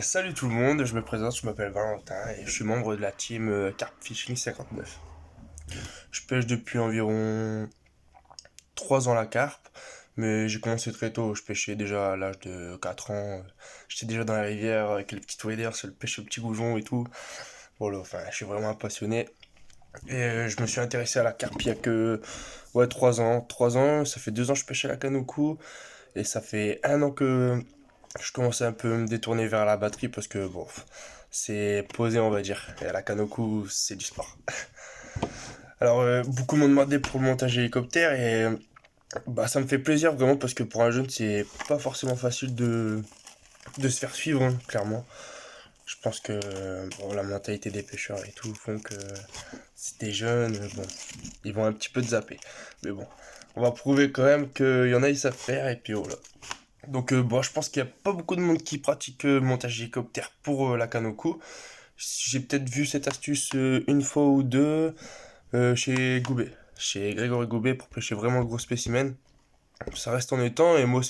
Salut tout le monde, je me présente, je m'appelle Valentin et je suis membre de la team Carp Fishing 59. Je pêche depuis environ 3 ans la carpe, mais j'ai commencé très tôt, je pêchais déjà à l'âge de 4 ans. J'étais déjà dans la rivière avec les petits waders, le pêche au petit goujon et tout. Voilà, enfin, je suis vraiment un passionné. Je me suis intéressé à la carpe il y a que 3 ans. 3 ans, ça fait 2 ans que je pêche à la canne au cou, et ça fait 1 an que je commençais un peu à me détourner vers la batterie parce que bon, c'est posé on va dire. Et à la Kanoku, c'est du sport. Alors beaucoup m'ont demandé pour le montage hélicoptère et bah ça me fait plaisir vraiment parce que pour un jeune c'est pas forcément facile de se faire suivre hein, clairement. Je pense que bon, la mentalité des pêcheurs et tout font que c'est des jeunes, bon, ils vont un petit peu te zapper. Mais bon, on va prouver quand même qu'il y en a ils savent faire et puis voilà. Donc bon, je pense qu'il n'y a pas beaucoup de monde qui pratique le montage hélicoptère pour la Kanoko. J'ai peut-être vu cette astuce une fois ou deux chez Goubet, chez Grégory Goubet pour pêcher vraiment le gros spécimen. Ça reste en étang et moi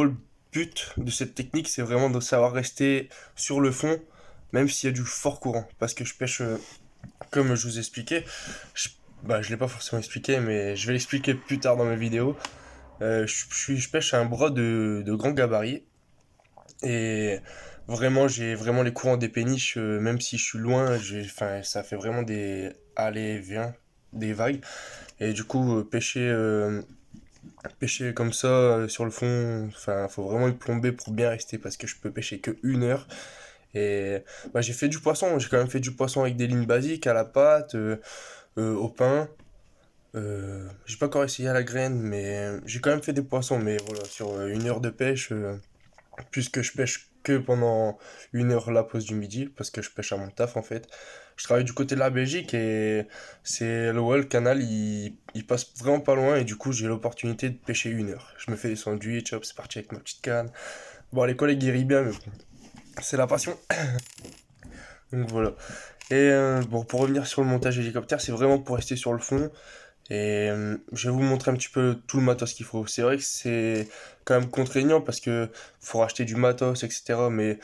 le but de cette technique c'est vraiment de savoir rester sur le fond même s'il y a du fort courant. Parce que je pêche, comme je vous expliquais, je, je l'ai pas forcément expliqué mais je vais l'expliquer plus tard dans mes vidéos. Je pêche à un bras de grand gabarit. Et vraiment, j'ai vraiment les courants des péniches, même si je suis loin, enfin, ça fait vraiment des allées, viens, des vagues. Et du coup, pêcher comme ça sur le fond, enfin, faut vraiment y plomber pour bien rester parce que je peux pêcher que 1 heure. Et bah, j'ai fait du poisson, j'ai quand même fait du poisson avec des lignes basiques, à la pâte, au pain. J'ai pas encore essayé à la graine, mais j'ai quand même fait des poissons. Mais voilà, sur 1 heure de pêche, puisque je pêche que pendant 1 heure la pause du midi, parce que je pêche à mon taf en fait. Je travaille du côté de la Belgique et le canal, il passe vraiment pas loin et du coup j'ai l'opportunité de pêcher 1 heure. Je me fais des sandwichs, hop, c'est parti avec ma petite canne. Bon, les collègues ils rient bien, mais bon, c'est la passion. Donc voilà. Bon, pour revenir sur le montage hélicoptère, c'est vraiment pour rester sur le fond. Je vais vous montrer un petit peu tout le matos qu'il faut. C'est vrai que c'est quand même contraignant parce que faut racheter du matos, etc. Mais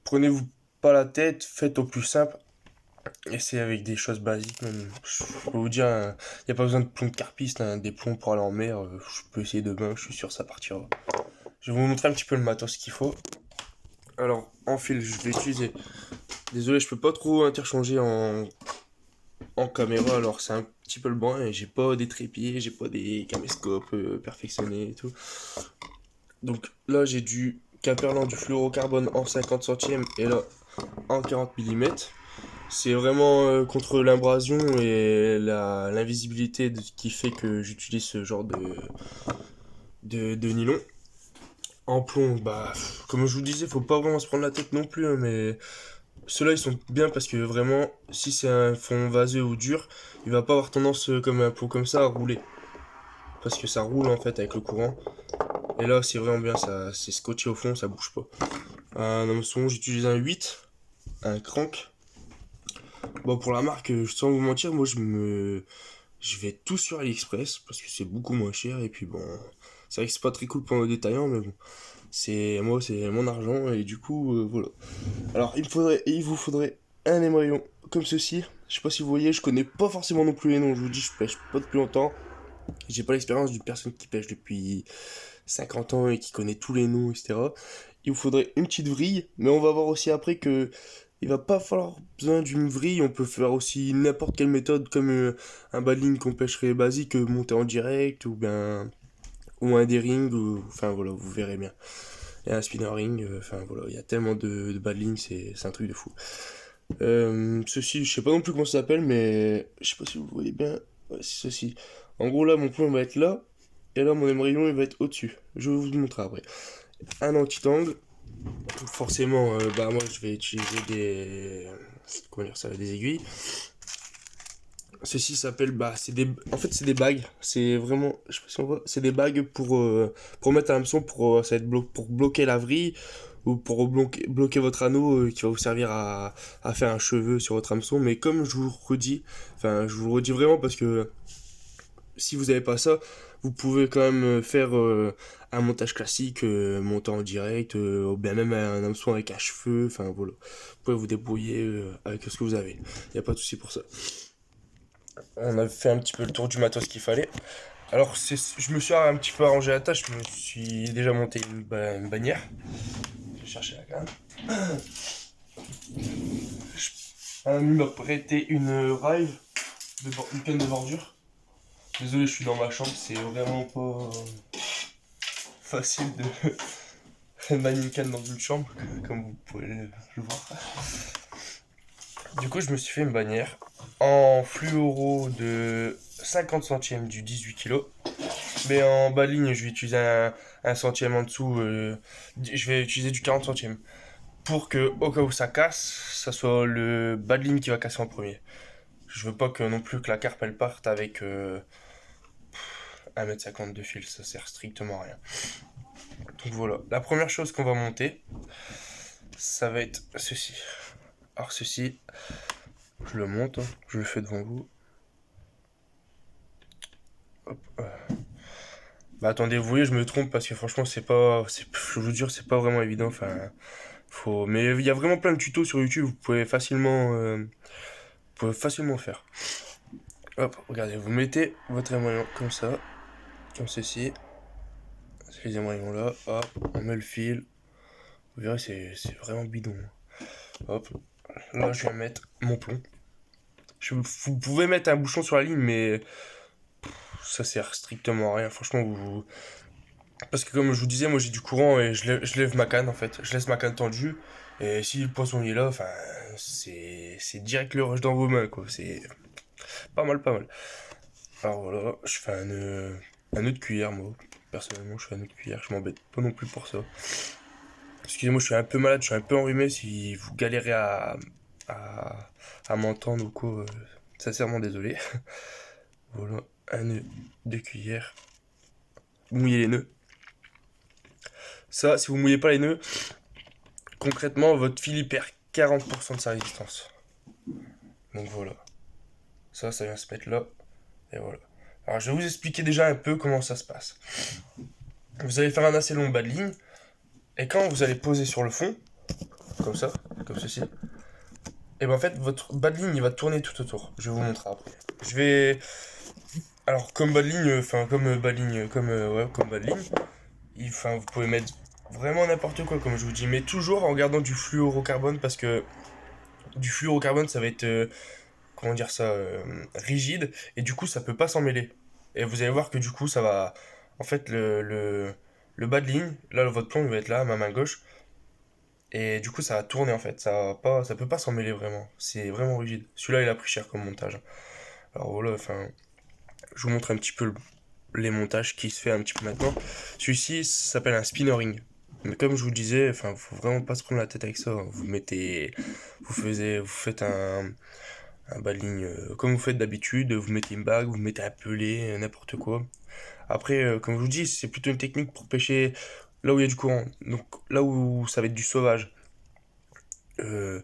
prenez-vous pas la tête, faites au plus simple. Et c'est avec des choses basiques même. Je peux vous dire, il n'y a pas besoin de plombs de carpiste, hein, des plombs pour aller en mer. Je peux essayer demain, je suis sûr que ça partira. Je vais vous montrer un petit peu le matos qu'il faut. Alors, en fil, je vais utiliser. Désolé, je peux pas trop interchanger en caméra, alors c'est un petit peu le bon et j'ai pas des trépieds, j'ai pas des caméscopes perfectionnés et tout. Donc là j'ai du Caperlan, du fluorocarbone en 50 centièmes et là en 40 mm. C'est vraiment contre l'abrasion et l'invisibilité qui fait que j'utilise ce genre de nylon. En plomb, bah, comme je vous disais, faut pas vraiment se prendre la tête non plus, hein, mais ceux-là ils sont bien parce que vraiment, si c'est un fond vaseux ou dur, il va pas avoir tendance comme un plomb comme ça à rouler. Parce que ça roule en fait avec le courant. Et là, c'est vraiment bien, ça, c'est scotché au fond, ça bouge pas. Un hameçon, j'utilise un 8, un crank. Bon, pour la marque, sans vous mentir, je vais tout sur AliExpress parce que c'est beaucoup moins cher. Et puis bon, c'est vrai que c'est pas très cool pour nos détaillants, mais bon, c'est mon argent et du coup, voilà. Alors, il vous faudrait un émaillon comme ceci. Je sais pas si vous voyez, je connais pas forcément non plus les noms. Je vous dis, je pêche pas depuis longtemps. J'ai pas l'expérience d'une personne qui pêche depuis 50 ans et qui connaît tous les noms, etc. Il vous faudrait une petite vrille, mais on va voir aussi après que il va pas falloir besoin d'une vrille, on peut faire aussi n'importe quelle méthode comme un baling qu'on pêcherait basique, monter en direct, ou un D-ring, enfin voilà, vous verrez bien. Et un spinner ring, enfin voilà, il y a tellement de baling, c'est un truc de fou. Ceci, je sais pas non plus comment ça s'appelle, mais je sais pas si vous voyez bien, ouais, c'est ceci. En gros là, mon plomb va être là, et là mon émerillon il va être au-dessus. Je vais vous le montrer après. Un anti-tangle. Forcément, bah moi je vais utiliser comment dire ça, des aiguilles. Ceci s'appelle, bah en fait c'est des bagues. C'est vraiment, je sais pas si on voit, c'est des bagues pour mettre un hameçon ça va être pour bloquer la vrille ou pour bloquer votre anneau qui va vous servir à faire un cheveu sur votre hameçon. Mais comme je vous redis, enfin je vous le redis vraiment parce que si vous n'avez pas ça, Vous pouvez quand même faire un montage classique, monter en direct, ou bien même un hameçon avec un cheveu, enfin voilà. Vous pouvez vous débrouiller avec ce que vous avez. Il n'y a pas de souci pour ça. On a fait un petit peu le tour du matos qu'il fallait. Alors, je me suis un petit peu arrangé la tâche, je me suis déjà monté une bannière. Je vais chercher la canne. Un ami m'a prêté une Rive, une canne de bordure. Désolé, je suis dans ma chambre, c'est vraiment pas facile de manier une canne dans une chambre, comme vous pouvez le voir. Du coup, je me suis fait une bannière en fluoro de 50 centièmes du 18 kg. Mais en bas de ligne, je vais utiliser un centième en dessous. Je vais utiliser du 40 centièmes. Pour que, au cas où ça casse, ça soit le bas de ligne qui va casser en premier. Je veux pas que non plus que la carpe elle parte avec 1,50 m de fil. Ça sert strictement à rien. Donc voilà. La première chose qu'on va monter, ça va être ceci. Alors ceci, je le monte, hein, je le fais devant vous. Hop, Bah attendez, vous voyez, je me trompe parce que franchement, je vous jure, c'est pas vraiment évident. Enfin, mais il y a vraiment plein de tutos sur YouTube, vous pouvez facilement faire. Hop, regardez, vous mettez votre émoillon comme ça, comme ceci. Ces émoillons là, hop, on met le fil. Vous verrez, c'est vraiment bidon. Hop, là je vais mettre mon plomb. Vous pouvez mettre un bouchon sur la ligne, mais ça sert strictement à rien. Franchement, parce que comme je vous disais, moi j'ai du courant et je lève ma canne en fait. Je laisse ma canne tendue. Et si le poisson il est là, enfin, c'est direct le rush dans vos mains quoi. C'est pas mal, pas mal. Alors voilà, je fais un nœud de cuillère moi. Personnellement, je fais un nœud de cuillère. Je m'embête pas non plus pour ça. Excusez-moi, je suis un peu malade, je suis un peu enrhumé. Si vous galérez à, à m'entendre ou quoi, sincèrement désolé. Voilà, un nœud de cuillère. Mouillez les nœuds. Ça, si vous mouillez pas les nœuds, concrètement, votre fil il perd 40% de sa résistance. Donc voilà. Ça vient se mettre là. Et voilà. Alors je vais vous expliquer déjà un peu comment ça se passe. Vous allez faire un assez long bas de ligne. Et quand vous allez poser sur le fond, comme ça, comme ceci, et ben en fait votre bas de ligne il va tourner tout autour. Je vais vous montrer après. Je vais. Alors comme bas de ligne, enfin comme bas de ligne, comme bas de ligne, enfin vous pouvez mettre vraiment n'importe quoi comme je vous dis, mais toujours en gardant du fluorocarbone parce que du fluorocarbone ça va être comment dire ça, rigide, et du coup ça peut pas s'en mêler. Et vous allez voir que du coup ça va, en fait le bas de ligne, là votre plomb il va être là, à ma main gauche, et du coup ça va tourner en fait, ça peut pas s'en mêler vraiment, c'est vraiment rigide. Celui-là il a pris cher comme montage. Alors voilà, enfin, je vous montre un petit peu les montages qui se fait un petit peu maintenant. Celui-ci s'appelle un spinner ring. Mais comme je vous disais, enfin, faut vraiment pas se prendre la tête avec ça. Vous faites un bas de ligne comme vous faites d'habitude, vous mettez une bague, vous mettez un pelé, n'importe quoi. Après, comme je vous dis, c'est plutôt une technique pour pêcher là où il y a du courant. Donc là où ça va être du sauvage. Euh,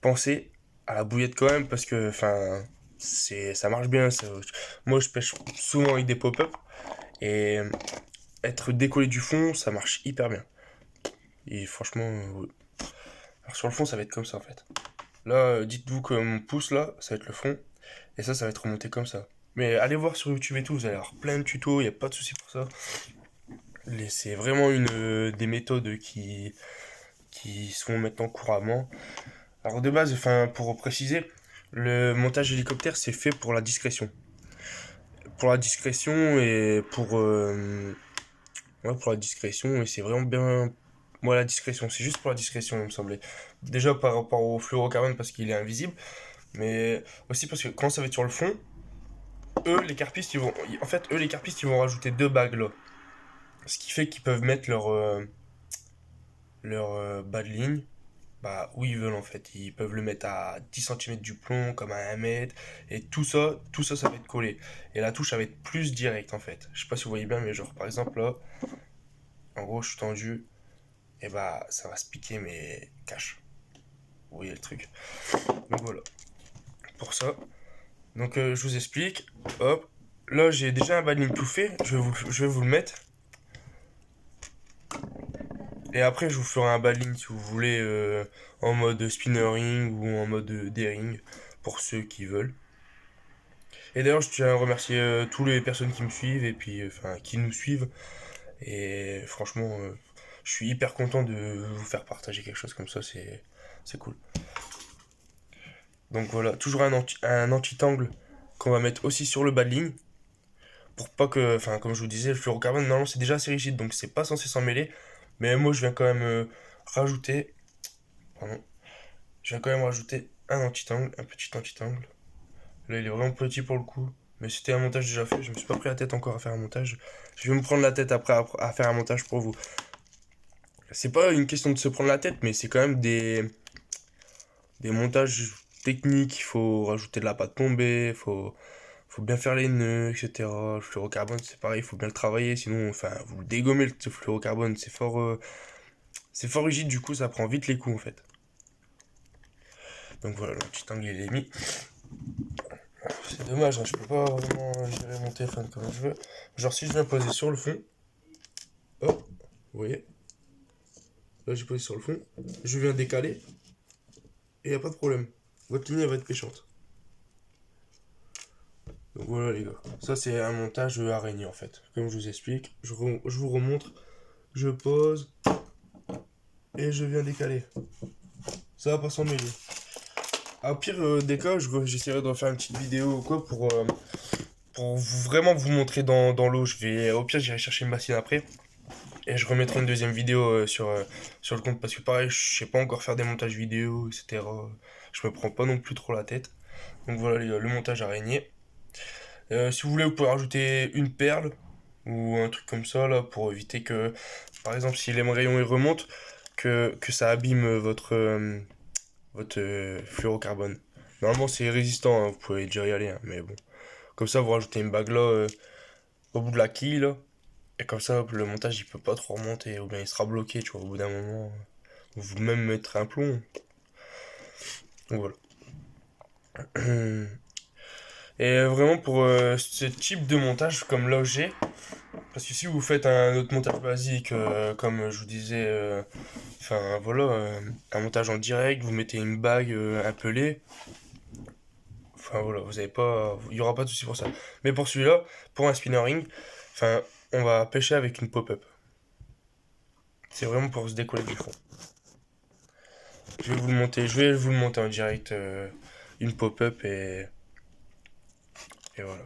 Pensez à la bouillette quand même parce que enfin ça marche bien. Moi je pêche souvent avec des pop-up et être décollé du fond ça marche hyper bien. Et franchement, ouais. Alors sur le fond ça va être comme ça en fait. Là, dites-vous que mon pouce là, ça va être le fond. Et ça va être remonté comme ça. Mais allez voir sur YouTube et tout, vous allez avoir plein de tutos, il n'y a pas de souci pour ça. C'est vraiment des méthodes qui se font maintenant couramment. Alors de base, enfin, pour préciser, le montage hélicoptère c'est fait pour la discrétion. Pour la discrétion et ouais, pour la discrétion, et c'est vraiment bien. Moi, la discrétion, c'est juste pour la discrétion, il me semblait. Déjà par rapport au fluorocarbone parce qu'il est invisible, mais aussi parce que quand ça va être sur le fond, eux, les carpistes, ils vont rajouter deux bagues là. Ce qui fait qu'ils peuvent mettre leur bas de ligne bah, où ils veulent en fait. Ils peuvent le mettre à 10 centimètres du plomb, comme à 1 mètre, et ça va être collé. Et la touche, ça va être plus direct en fait. Je sais pas si vous voyez bien, mais genre par exemple là, en gros, je suis tendu, et bah ça va se piquer, mais cache. Vous voyez le truc. Donc voilà, pour ça. Donc je vous explique, hop. là j'ai déjà un baling tout fait, je vais vous le mettre. Et après, je vous ferai un baling si vous voulez en mode spinner ring ou en mode D-ring pour ceux qui veulent. Et d'ailleurs, je tiens à remercier toutes les personnes qui me suivent et puis enfin qui nous suivent. Et franchement, je suis hyper content de vous faire partager quelque chose comme ça, c'est cool. Donc voilà, toujours un anti-tangle qu'on va mettre aussi sur le bas de ligne pour pas que, enfin comme je vous disais, le fluorocarbone normalement c'est déjà assez rigide donc c'est pas censé s'en mêler. Mais moi je viens quand même rajouter, pardon, je viens quand même rajouter un anti-tangle, un petit anti-tangle. Là il est vraiment petit pour le coup, mais c'était un montage déjà fait, je me suis pas pris la tête encore à faire un montage. Je vais me prendre la tête après à faire un montage pour vous. C'est pas une question de se prendre la tête, mais c'est quand même des montages techniques. Il faut rajouter de la pâte tombée, faut bien faire les nœuds, etc. Le fluorocarbone, c'est pareil, il faut bien le travailler, sinon, enfin, vous le dégommez le fluorocarbone, c'est fort rigide, du coup, ça prend vite les coups en fait. Donc voilà, le petit angle il est mis. C'est dommage, hein, je peux pas vraiment gérer mon téléphone comme je veux. Genre, si je viens poser sur le fond, hop, vous voyez, là j'ai posé sur le fond, je viens décaler, et y a pas de problème. Votre ligne elle va être méchante. Donc voilà les gars, ça c'est un montage araignée en fait. Comme je vous explique, je vous remontre, je pose et je viens décaler. Ça va pas s'en mêler. Au pire des cas, j'essaierai de refaire une petite vidéo ou quoi pour vraiment vous montrer dans l'eau. Au pire, j'irai chercher une bassine après et je remettrai une deuxième vidéo sur le compte parce que pareil, je sais pas encore faire des montages vidéo, etc. Je me prends pas non plus trop la tête. Donc voilà les gars, le montage araignée. Si vous voulez, vous pouvez rajouter une perle ou un truc comme ça là pour éviter que, par exemple, si les rayons ils remontent, que ça abîme votre fluorocarbone. Normalement, c'est résistant, hein, vous pouvez déjà y aller, hein, mais bon. Comme ça, vous rajoutez une bague là au bout de la quille là, et comme ça, le montage il peut pas trop remonter, ou bien il sera bloqué, tu vois, au bout d'un moment. Vous même mettre un plomb. Donc voilà. Et vraiment pour ce type de montage comme là j'ai, parce que si vous faites un autre montage basique, comme je vous disais, enfin voilà, un montage en direct, vous mettez une bague appelée, enfin voilà, vous avez pas, il y aura pas de souci pour ça. Mais pour celui-là, pour un spinner ring, enfin, on va pêcher avec une pop-up. C'est vraiment pour se décoller du fond. Je vais vous le monter en direct, une pop-up et voilà.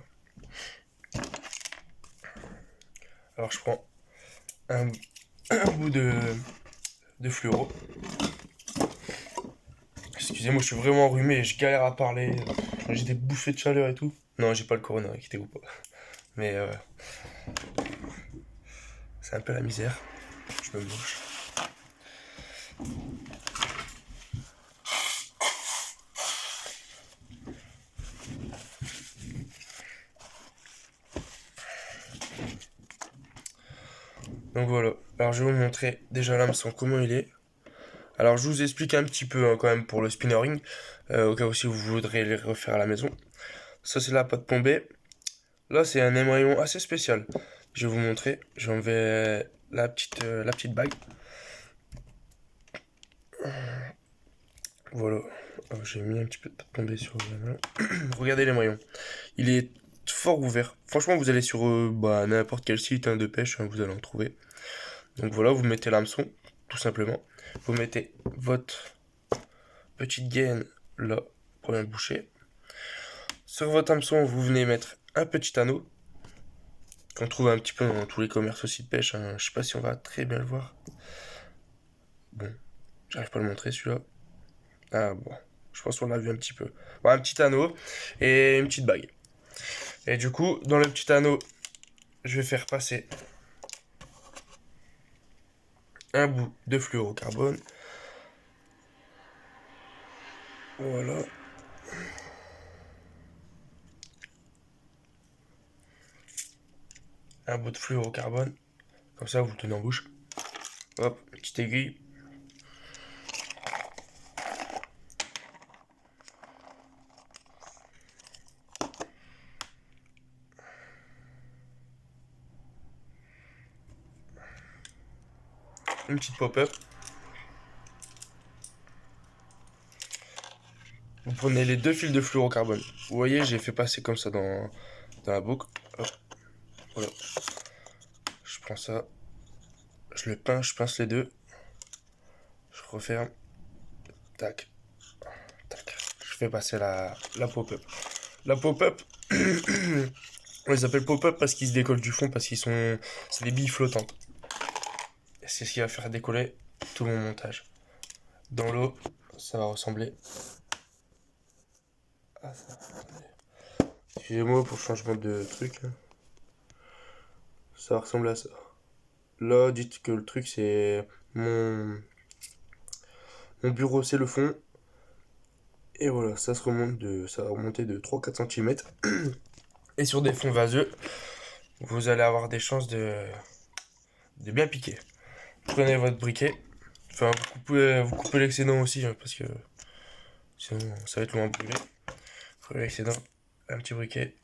Alors je prends un, un bout de fluoro. Excusez-moi, je suis vraiment enrhumé et je galère à parler. J'ai des bouffées de chaleur et tout. Non, j'ai pas le corona, inquiétez-vous pas. Mais c'est un peu la misère. Je me mouche. Donc voilà. Alors je vais vous montrer déjà l'hameçon comment il est. Alors je vous explique un petit peu hein, quand même pour le spinner ring, au cas où si vous voudrez les refaire à la maison. Ça c'est la pâte tombée. Là c'est un émaillon assez spécial. Je vais vous montrer. J'enlève la petite bague. Voilà. J'ai mis un petit peu de pâte tombée sur le... Regardez l'émaillon. Il est fort ouvert. Franchement, vous allez sur n'importe quel site hein, de pêche, hein, vous allez en trouver. Donc voilà, vous mettez l'hameçon, tout simplement. Vous mettez votre petite gaine là pour bien le boucher. Sur votre hameçon, vous venez mettre un petit anneau qu'on trouve un petit peu dans tous les commerces aussi de pêche. Hein. Je sais pas si on va très bien le voir. Bon, j'arrive pas à le montrer celui-là. Ah bon, je pense qu'on l'a vu un petit peu. Bon, un petit anneau et une petite bague. Et du coup, dans le petit anneau, je vais faire passer un bout de fluorocarbone. Voilà. Un bout de fluorocarbone. Comme ça, vous le tenez en bouche. Hop, petite aiguille. une petite pop-up. Vous prenez les deux fils de fluorocarbone. Vous voyez, j'ai fait passer comme ça dans la boucle. Hop, voilà. Je prends ça. Je pince les deux. Je referme. Tac. Tac. Je fais passer la pop-up. La pop-up, on les appelle pop-up parce qu'ils se décollent du fond, parce qu'ils sont. C'est des billes flottantes. Et c'est ce qui va faire décoller tout mon montage. Dans l'eau, ça va ressembler à ça. Excusez-moi pour le changement de truc. Ça ressemble à ça. Là, dites que le truc c'est mon bureau, c'est le fond. Et voilà, ça va remonter de 3-4 cm. Et sur des fonds vaseux, vous allez avoir des chances de bien piquer. Prenez votre briquet. Enfin, vous coupez l'excédent aussi, hein, parce que sinon ça va être long à brûler. Prenez l'excédent, un petit briquet.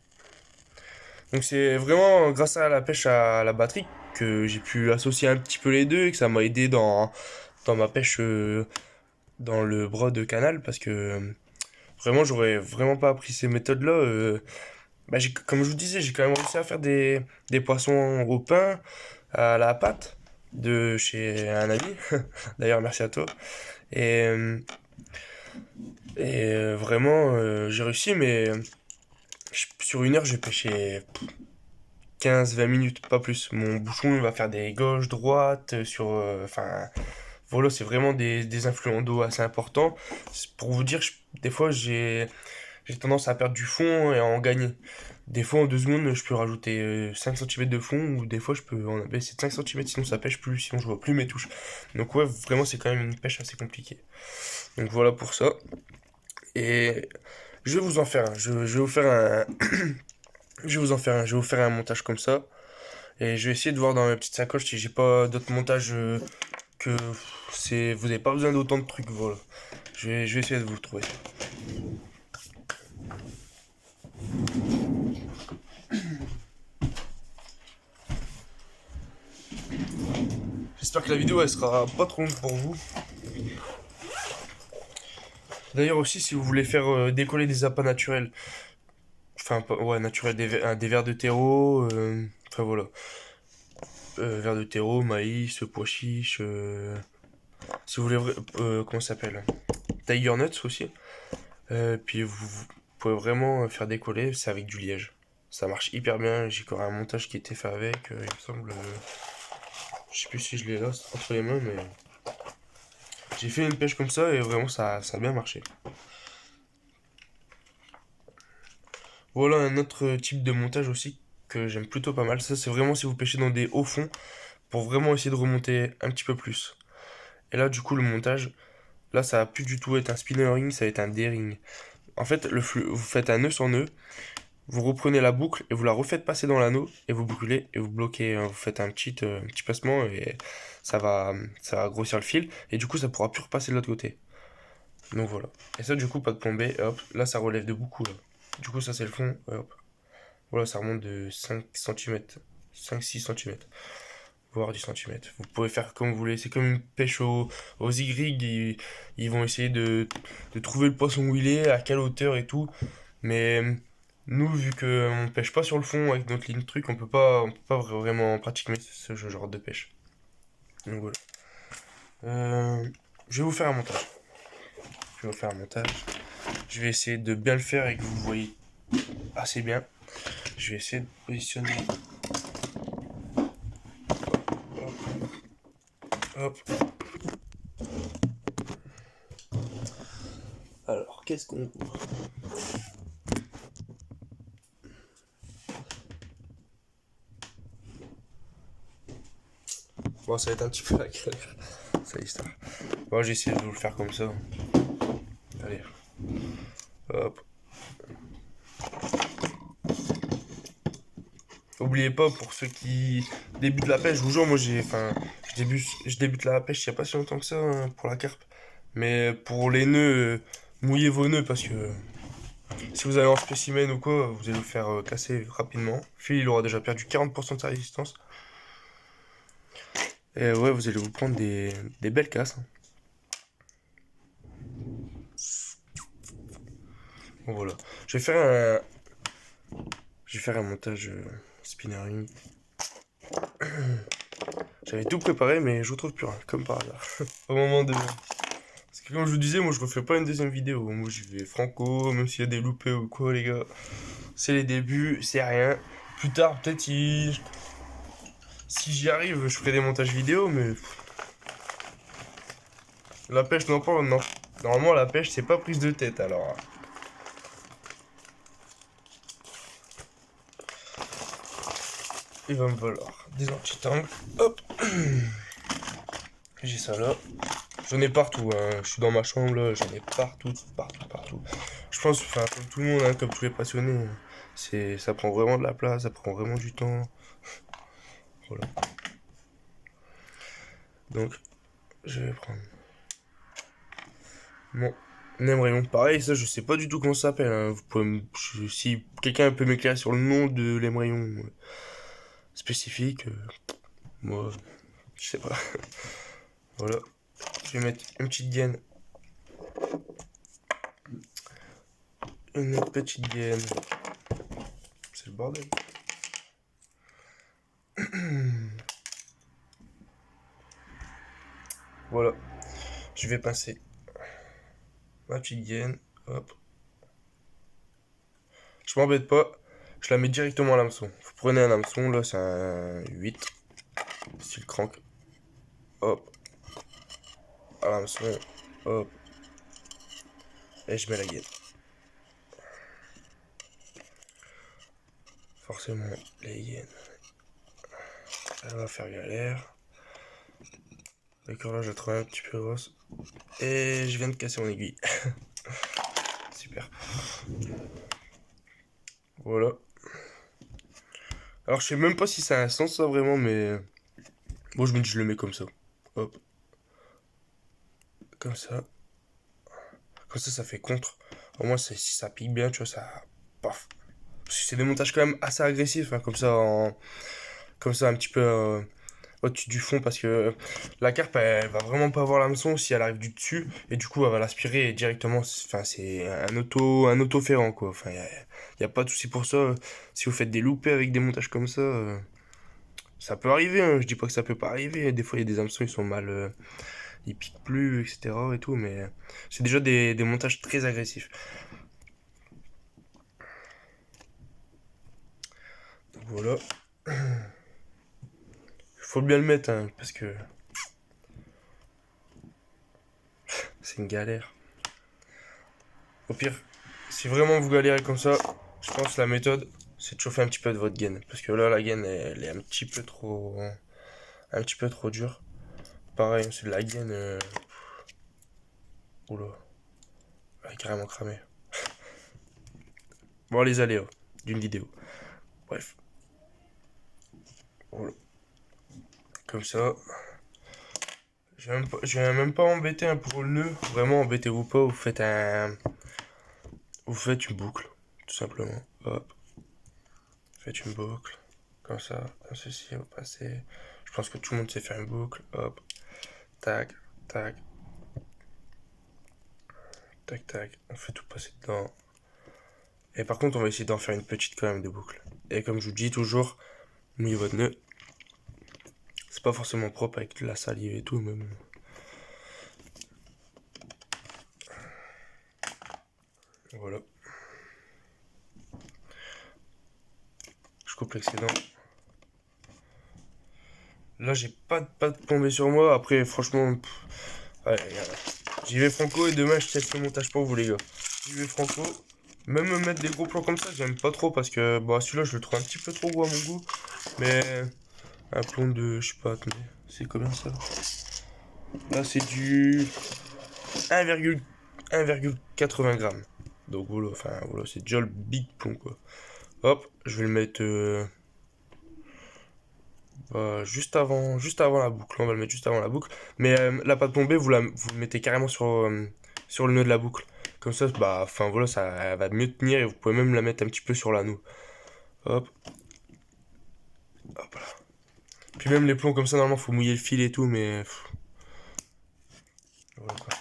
Donc c'est vraiment grâce à la pêche à la batterie que j'ai pu associer un petit peu les deux et que ça m'a aidé dans ma pêche dans le bras de canal parce que vraiment j'aurais vraiment pas appris ces méthodes-là. Bah, comme je vous disais, j'ai quand même réussi à faire des poissons au pain, à la pâte, de chez un ami. D'ailleurs, merci à toi. Et, euh, vraiment, j'ai réussi, mais sur une heure, j'ai pêché 15-20 minutes, pas plus. Mon bouchon il va faire des gauches, droites, sur. Enfin, voilà, c'est vraiment des influents d'eau assez importants. C'est pour vous dire, des fois, j'ai tendance à perdre du fond et à en gagner. Des fois, en 2 secondes, je peux rajouter 5 cm de fond, ou des fois, je peux en baisser de 5 cm, sinon ça pêche plus, sinon je vois plus mes touches. Donc, ouais, vraiment, c'est quand même une pêche assez compliquée. Donc, voilà pour ça. Et je vais vous en faire un. Je vais vous faire un. Je vais vous en faire un. Je vais vous faire un montage comme ça. Et je vais essayer de voir dans ma petite sacoche si j'ai pas d'autres montages que vous n'avez pas besoin d'autant de trucs. Voilà. Je vais essayer de vous le trouver. J'espère que la vidéo elle sera pas trop longue pour vous. D'ailleurs aussi si vous voulez faire décoller des appâts naturels, enfin ouais naturels, des vers de terreau, enfin voilà, vers de terreau, maïs, pois chiches, si vous voulez comment ça s'appelle, tiger nuts aussi. Puis vous pouvez vraiment faire décoller, c'est avec du liège. Ça marche hyper bien. J'ai encore un montage qui était fait avec, il me semble. Je sais plus si je l'ai là entre les mains, mais j'ai fait une pêche comme ça et vraiment ça a bien marché. Voilà un autre type de montage aussi que j'aime plutôt pas mal. Ça, c'est vraiment si vous pêchez dans des hauts fonds pour vraiment essayer de remonter un petit peu plus. Et là, du coup, le montage, là, ça va plus du tout être un spinner ring, ça va être un D-ring. En fait, vous faites un nœud sur nœud, vous reprenez la boucle et vous la refaites passer dans l'anneau et vous brûlez et vous bloquez. Vous faites un petit passement et ça va grossir le fil et du coup, ça pourra plus repasser de l'autre côté. Donc voilà. Et ça, du coup, pas de plombée. Hop, là, ça relève de beaucoup. Là. Du coup, ça, c'est le fond. Hop. Voilà, ça remonte de 5 cm. 5-6 cm. Voire 10 cm. Vous pouvez faire comme vous voulez. C'est comme une pêche aux igrig. Ils vont essayer de trouver le poisson où il est, à quelle hauteur et tout. Mais nous, vu qu'on pêche pas sur le fond avec notre ligne de truc, on peut pas vraiment pratiquer ce genre de pêche. Donc voilà. Je vais vous faire un montage. Je vais vous faire un montage. Je vais essayer de bien le faire et que vous voyez assez bien. Je vais essayer de positionner. Hop. Alors, qu'est-ce qu'on voit? Bon, ça va être un petit peu la galère. Ça y est, ça. Bon, j'ai essayé de vous le faire comme ça. Allez. Hop. Oubliez pas, pour ceux qui débutent la pêche, je vous jure, moi je débute la pêche il n'y a pas si longtemps que ça hein, pour la carpe. Mais pour les nœuds, mouillez vos nœuds parce que si vous avez un spécimen ou quoi, vous allez vous faire casser rapidement. Le fil, il aura déjà perdu 40% de sa résistance. Et ouais, vous allez vous prendre des belles casses, hein. Bon, voilà. Je vais faire je vais faire un montage spinnering. J'avais tout préparé, mais je retrouve plus rien, comme par hasard. Au moment de... Parce que comme je vous disais, moi je refais pas une deuxième vidéo. Moi j'y vais franco, même s'il y a des loupés ou quoi, les gars. C'est les débuts, c'est rien. Plus tard, peut-être si j'y arrive, je ferai des montages vidéo, mais la pêche, non pas, non. Normalement, la pêche, c'est pas prise de tête, alors. Il va me falloir des anti-tangles. Hop. J'ai ça là. J'en ai partout, hein. Je suis dans ma chambre, là. J'en ai partout, partout, partout. Je pense, enfin, comme tout le monde, hein, comme tous les passionnés, ça prend vraiment de la place, ça prend vraiment du temps. Voilà. Donc, je vais prendre mon Némrayon. Pareil, ça, je sais pas du tout comment ça s'appelle, hein. Vous pouvez si quelqu'un peut m'éclairer sur le nom de l'émerayon spécifique, moi, je sais pas. Voilà. Je vais mettre une petite gaine. Une petite gaine. C'est le bordel. Voilà. Je vais pincer ma petite gaine. Hop. Je m'embête pas. Je la mets directement à l'hameçon. Vous prenez un hameçon, là, c'est un 8. Style crank. Hop. À l'hameçon. Hop. Et je mets la gaine. Forcément, les gaines. Elle va faire galère. D'accord, là, je la trouve un petit peu grosse. Et je viens de casser mon aiguille. Super. Voilà. Alors, je sais même pas si ça a un sens, ça, vraiment, mais... Bon, je me dis, je le mets comme ça. Hop. Comme ça. Comme ça fait contre. Au moins, si ça pique bien, tu vois, ça... Paf. Parce que c'est des montages quand même assez agressifs, hein, comme ça, un petit peu au-dessus du fond, parce que la carpe, elle va vraiment pas avoir l'hameçon si elle arrive du dessus, et du coup, elle va l'aspirer directement. Enfin, c'est un auto-ferrant, quoi. Enfin, y a pas de souci pour ça. Si vous faites des loupés avec des montages comme ça peut arriver, hein. Je dis pas que ça peut pas arriver. Des fois, il y a des hameçons, ils sont mal... ils piquent plus, etc. et tout, mais c'est déjà des montages très agressifs. Donc voilà. Il faut bien le mettre, hein, parce que c'est une galère. Au pire, si vraiment vous galérez comme ça, je pense que la méthode, c'est de chauffer un petit peu de votre gaine. Parce que là, la gaine, elle est un petit peu trop dure. Pareil, c'est de la gaine, oula, elle est carrément cramée. Bon, les aléas d'une vidéo. Bref. Voilà. Comme ça. Je vais même pas embêter, hein, pour le nœud. Vraiment, embêtez-vous pas. Vous faites une boucle, tout simplement. Hop. Faites une boucle. Comme ça. Comme ceci, vous passez. Je pense que tout le monde sait faire une boucle. Hop. Tac. Tac. Tac, tac. On fait tout passer dedans. Et par contre, on va essayer d'en faire une petite quand même de boucle. Et comme je vous dis toujours, mouillez votre nœud. C'est pas forcément propre avec de la salive et tout, mais bon. Voilà. Je coupe l'excédent. Là, j'ai pas de plombée sur moi. Après, franchement, allez, j'y vais franco et demain, je teste le montage pour vous, les gars. J'y vais franco. Même me mettre des gros plans comme ça, j'aime pas trop parce que bon, celui-là, je le trouve un petit peu trop gros à mon goût. Mais un plomb de, je sais pas, attendez, c'est combien ça? Là, c'est du 1,80 grammes. Donc voilà, enfin voilà, c'est déjà le big plomb quoi. Hop, je vais le mettre juste avant la boucle. On va le mettre juste avant la boucle. Mais la pâte plombée, vous le mettez carrément sur le nœud de la boucle. Comme ça, bah, enfin voilà, ça elle va mieux tenir et vous pouvez même la mettre un petit peu sur l'anneau. Hop, hop là. Puis même les plombs comme ça, normalement, faut mouiller le fil et tout, mais... Voilà quoi.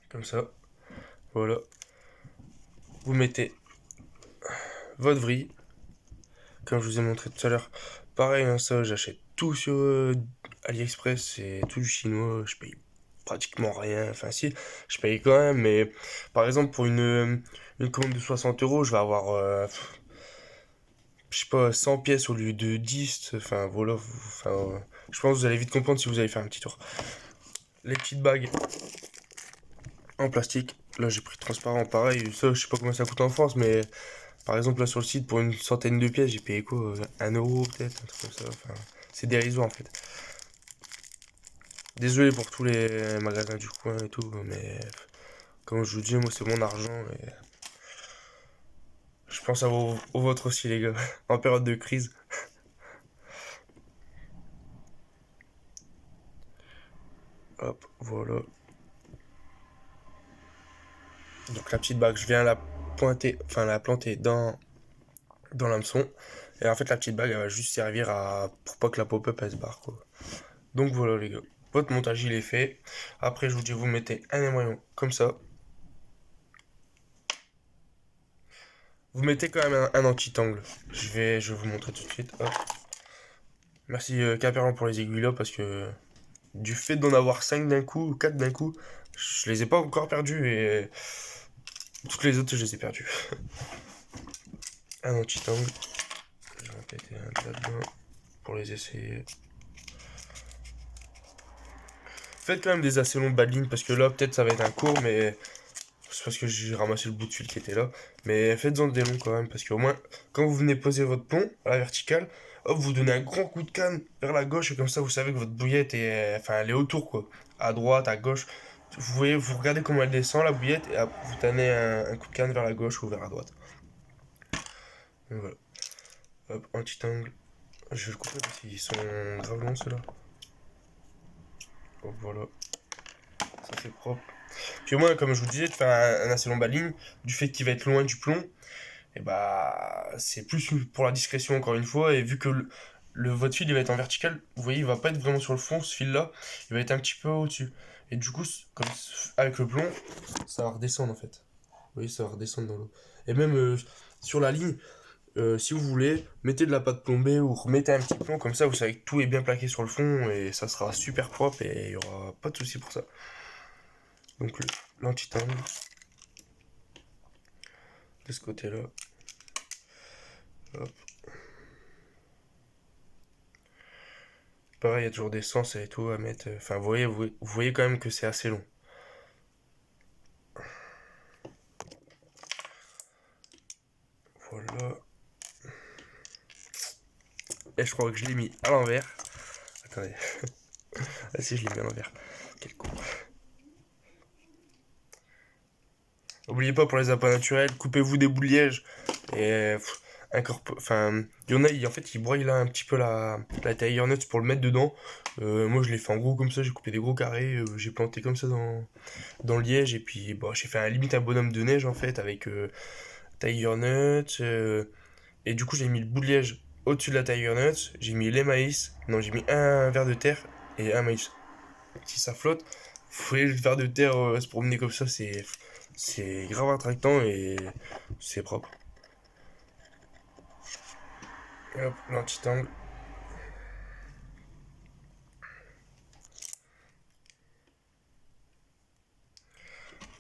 Comme ça. Voilà. Vous mettez votre vrille. Comme je vous ai montré tout à l'heure. Pareil, hein, ça, j'achète tout sur AliExpress. C'est tout du chinois. Je paye pratiquement rien. Enfin, si, je paye quand même. Mais par exemple, pour une commande de 60 euros, je vais avoir... je sais pas, 100 pièces au lieu de 10. Enfin, voilà. Enfin, je pense que vous allez vite comprendre si vous allez faire un petit tour. Les petites bagues en plastique. Là, j'ai pris transparent, pareil. Ça, je sais pas combien ça coûte en France, mais par exemple, là sur le site, pour une centaine de pièces, j'ai payé quoi? 1 euro peut-être, un truc comme ça. Enfin, c'est dérisoire en fait. Désolé pour tous les magasins du coin et tout, mais comme je vous dis, moi, c'est mon argent et je pense à au vôtre aussi, les gars, en période de crise. Hop, voilà. Donc la petite bague, je viens la pointer, enfin la planter dans l'hameçon. Et en fait, la petite bague, elle va juste servir à pour pas que la pop-up elle se barre, quoi. Donc voilà, les gars. Votre montage, il est fait. Après, je vous dis, vous mettez un émaillon comme ça. Vous mettez quand même un anti-tangle. Je vais vous montrer tout de suite. Hop. Merci Caperan pour les aiguilles là parce que du fait d'en avoir 5 d'un coup, ou 4 d'un coup, je les ai pas encore perdus et toutes les autres, je les ai perdus. Un anti-tangle. Je vais en péter un là-dedans pour les essayer. Faites quand même des assez longs bas de ligne parce que là, peut-être ça va être un court, mais c'est parce que j'ai ramassé le bout de fil qui était là. Mais faites-en des longs quand même parce qu'au moins, quand vous venez poser votre plomb à la verticale, hop, vous donnez un grand coup de canne vers la gauche et comme ça, vous savez que votre bouillette est, enfin, elle est autour quoi. À droite, à gauche. Vous voyez, vous regardez comment elle descend la bouillette et hop, vous donnez un coup de canne vers la gauche ou vers la droite. Donc voilà. Hop, un petit angle. Je vais le couper parce qu'ils sont grave longs ceux-là. Hop, voilà. Ça c'est propre. Puis au moins, comme je vous disais, de faire un assez long bas de ligne, du fait qu'il va être loin du plomb, et bah c'est plus pour la discrétion encore une fois. Et vu que votre fil il va être en vertical, vous voyez, il va pas être vraiment sur le fond, ce fil-là, il va être un petit peu au-dessus. Et du coup, comme avec le plomb, ça va redescendre en fait. Vous voyez, ça va redescendre dans l'eau. Et même sur la ligne, si vous voulez, mettez de la pâte plombée ou remettez un petit plomb, comme ça vous savez que tout est bien plaqué sur le fond et ça sera super propre et il y aura pas de souci pour ça. Donc l'anti-tangle de ce côté-là. Hop. Pareil, il y a toujours des sens et tout à mettre. Enfin, vous voyez quand même que c'est assez long. Voilà. Et je crois que je l'ai mis à l'envers. Attendez. Ah si, je l'ai mis à l'envers. Quel con. N'oubliez pas pour les appâts naturels, coupez-vous des bouts de liège et enfin, il y en a, en fait, ils broient là un petit peu la Tiger Nuts pour le mettre dedans. Moi, je l'ai fait en gros comme ça, j'ai coupé des gros carrés, j'ai planté comme ça dans le liège et puis bon, j'ai fait limite un bonhomme de neige en fait avec Tiger Nuts et du coup j'ai mis le bout de liège au-dessus de la Tiger Nuts, j'ai mis les maïs, non j'ai mis un ver de terre et un maïs. Si ça flotte, vous voyez le ver de terre se promener comme ça, c'est grave attractant et c'est propre. Et hop, l'anti-tangle.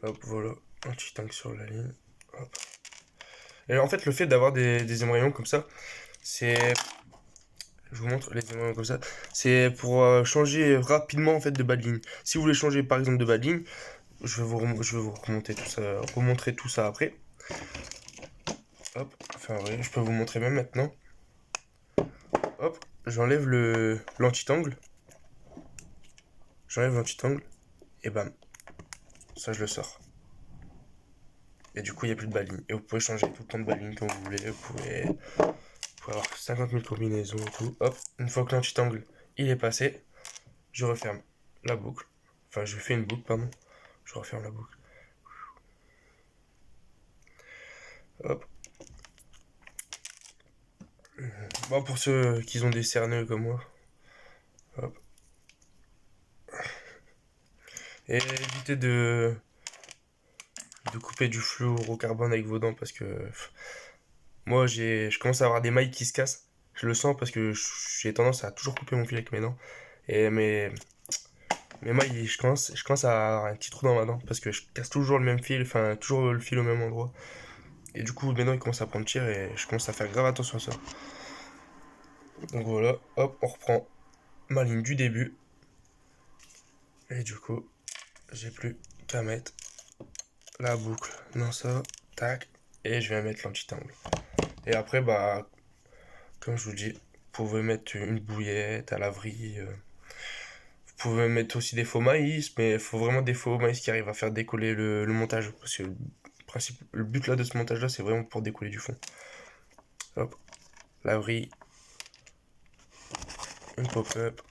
Hop, voilà, anti-tangle sur la ligne. Hop. Et en fait, le fait d'avoir des émerillons comme ça, c'est. Je vous montre les émerillons comme ça. C'est pour changer rapidement en fait de bas de ligne. Si vous voulez changer par exemple de bas de ligne, je vais vous remontrer tout ça après. Hop, enfin ouais, je peux vous montrer même maintenant. Hop, j'enlève l'anti-tangle. J'enlève l'anti-tangle et bam, ça je le sors. Et du coup, il n'y a plus de baline. Et vous pouvez changer tout le temps de baline comme vous voulez. Vous pouvez avoir 50 000 combinaisons et tout. Hop, une fois que l'anti-tangle il est passé, je referme la boucle. Enfin, je fais une boucle, pardon. Je referme la boucle. Hop. Bon, pour ceux qui ont des cerneux comme moi. Hop. Et évitez de couper du fluorocarbone avec vos dents parce que moi je commence à avoir des mailles qui se cassent. Je le sens parce que j'ai tendance à toujours couper mon fil avec mes dents. Et mes mailles, je commence à avoir un petit trou dans ma dent parce que je casse toujours le même fil, enfin toujours le fil au même endroit. Et du coup mes dents ils commencent à prendre cher et je commence à faire grave attention à ça. Donc voilà, hop, on reprend ma ligne du début. Et du coup, j'ai plus qu'à mettre la boucle dans ça, tac, et je vais mettre l'anti-angle. Et après, bah, comme je vous dis, vous pouvez mettre une bouillette à laverie. Vous pouvez mettre aussi des faux maïs, mais il faut vraiment des faux maïs qui arrivent à faire décoller le montage. Parce que le but là de ce montage là, c'est vraiment pour décoller du fond. Hop, laverie, une pop-up,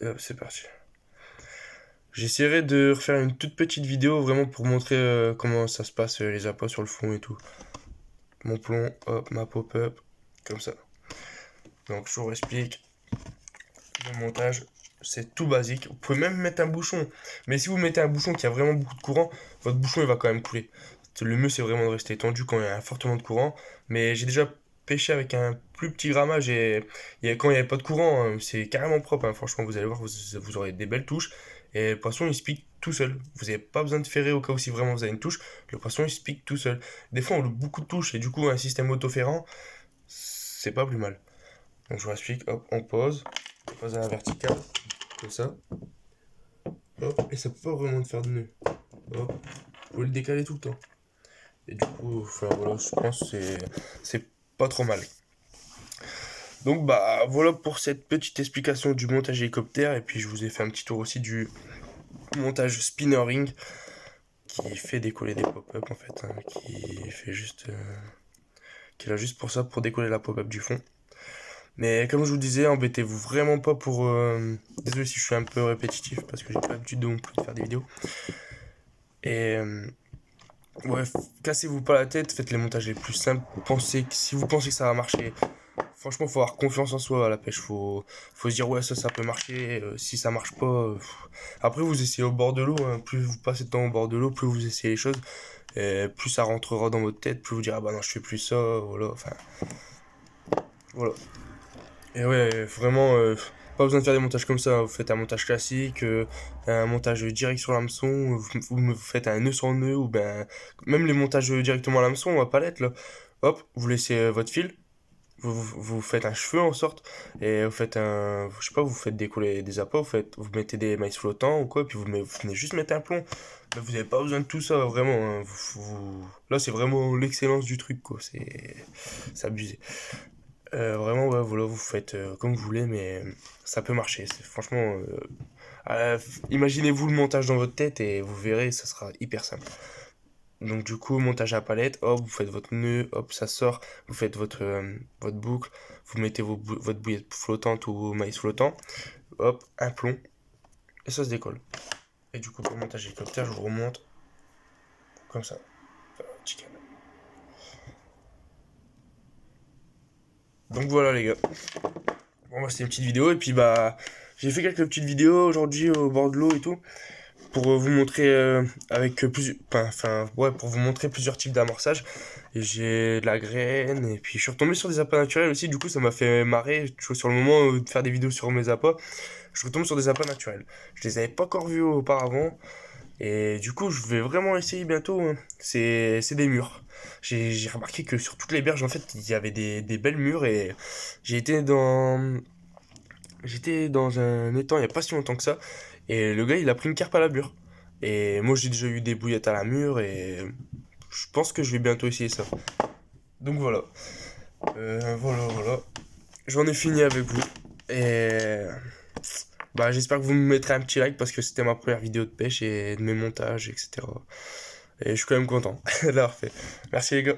et hop, c'est parti. J'essaierai de refaire une toute petite vidéo vraiment pour montrer comment ça se passe, les appâts sur le fond et tout. Mon plomb, hop, ma pop-up, comme ça. Donc je vous explique. Le montage, c'est tout basique. Vous pouvez même mettre un bouchon. Mais si vous mettez un bouchon qui a vraiment beaucoup de courant, votre bouchon il va quand même couler. Le mieux c'est vraiment de rester tendu quand il y a un fortement de courant. Mais j'ai déjà pêché avec un plus petit grammage et quand il n'y avait pas de courant, hein, c'est carrément propre. Hein. Franchement, vous allez voir, vous aurez des belles touches. Et le poisson il se pique tout seul. Vous n'avez pas besoin de ferrer au cas où si vraiment vous avez une touche. Le poisson il se pique tout seul. Des fois on loupe beaucoup de touches et du coup un système autoferrant, c'est pas plus mal. Donc je vous explique, hop, on pose à la verticale, comme ça. Hop, et ça peut pas vraiment te faire de nœud. Hop, vous pouvez le décaler tout le temps. Et du coup, enfin, voilà, je pense que c'est pas trop mal. Donc bah voilà pour cette petite explication du montage hélicoptère. Et puis je vous ai fait un petit tour aussi du montage spinner ring qui fait décoller des pop-up en fait. Hein, qui fait juste. Qui est là juste pour ça, pour décoller la pop-up du fond. Mais comme je vous disais, embêtez-vous vraiment pas pour... Désolé si je suis un peu répétitif parce que j'ai pas l'habitude de non plus de faire des vidéos. Et ouais, cassez-vous pas la tête, faites les montages les plus simples. Si vous pensez que ça va marcher, franchement, faut avoir confiance en soi à la pêche. Faut se dire ouais ça peut marcher. Si ça marche pas, après vous essayez au bord de l'eau. Hein. Plus vous passez de temps au bord de l'eau, plus vous essayez les choses, et plus ça rentrera dans votre tête. Plus vous direz ah bah non je fais plus ça. Voilà, enfin voilà. Et ouais, vraiment, pas besoin de faire des montages comme ça. Vous faites un montage classique, un montage direct sur l'hameçon, vous faites un nœud sur nœud, ou ben, même les montages directement à l'hameçon, à palette, là. Hop, vous laissez votre fil, vous faites un cheveu en sorte, et vous faites je sais pas, vous faites décoller des appâts, vous mettez des maïs flottants ou quoi, puis vous venez juste mettre un plomb. Mais vous n'avez pas besoin de tout ça, vraiment. Hein. Là, c'est vraiment l'excellence du truc, quoi. C'est abusé. Vraiment, ouais, voilà, vous faites comme vous voulez, mais ça peut marcher. Franchement, imaginez-vous le montage dans votre tête et vous verrez, ça sera hyper simple. Donc du coup, montage à palette, hop, vous faites votre nœud, hop, ça sort, vous faites votre boucle, vous mettez votre bouillette flottante ou maïs flottant, hop, un plomb, et ça se décolle. Et du coup, pour le montage hélicoptère, je vous remonte comme ça. Enfin, chicken. Donc voilà les gars. Bon, bah, c'était une petite vidéo et puis bah j'ai fait quelques petites vidéos aujourd'hui au bord de l'eau et tout pour vous montrer avec plusieurs ouais pour vous montrer plusieurs types d'amorçage. Et j'ai de la graine et puis je suis retombé sur des appâts naturels aussi, du coup ça m'a fait marrer. Tu vois, sur le moment de faire des vidéos sur mes appâts, je retombe sur des appâts naturels. Je les avais pas encore vus auparavant. Et du coup, je vais vraiment essayer bientôt. Hein. C'est des murs. J'ai remarqué que sur toutes les berges, en fait, il y avait des belles murs et j'ai été dans, j'étais dans un étang il n'y a pas si longtemps que ça. Et le gars, il a pris une carpe à la mûre. Et moi, j'ai déjà eu des bouillettes à la mûre et je pense que je vais bientôt essayer ça. Donc voilà. Voilà. J'en ai fini avec vous. Et bah, j'espère que vous me mettrez un petit like parce que c'était ma première vidéo de pêche et de mes montages, etc. Et je suis quand même content d'avoir fait. Merci les gars.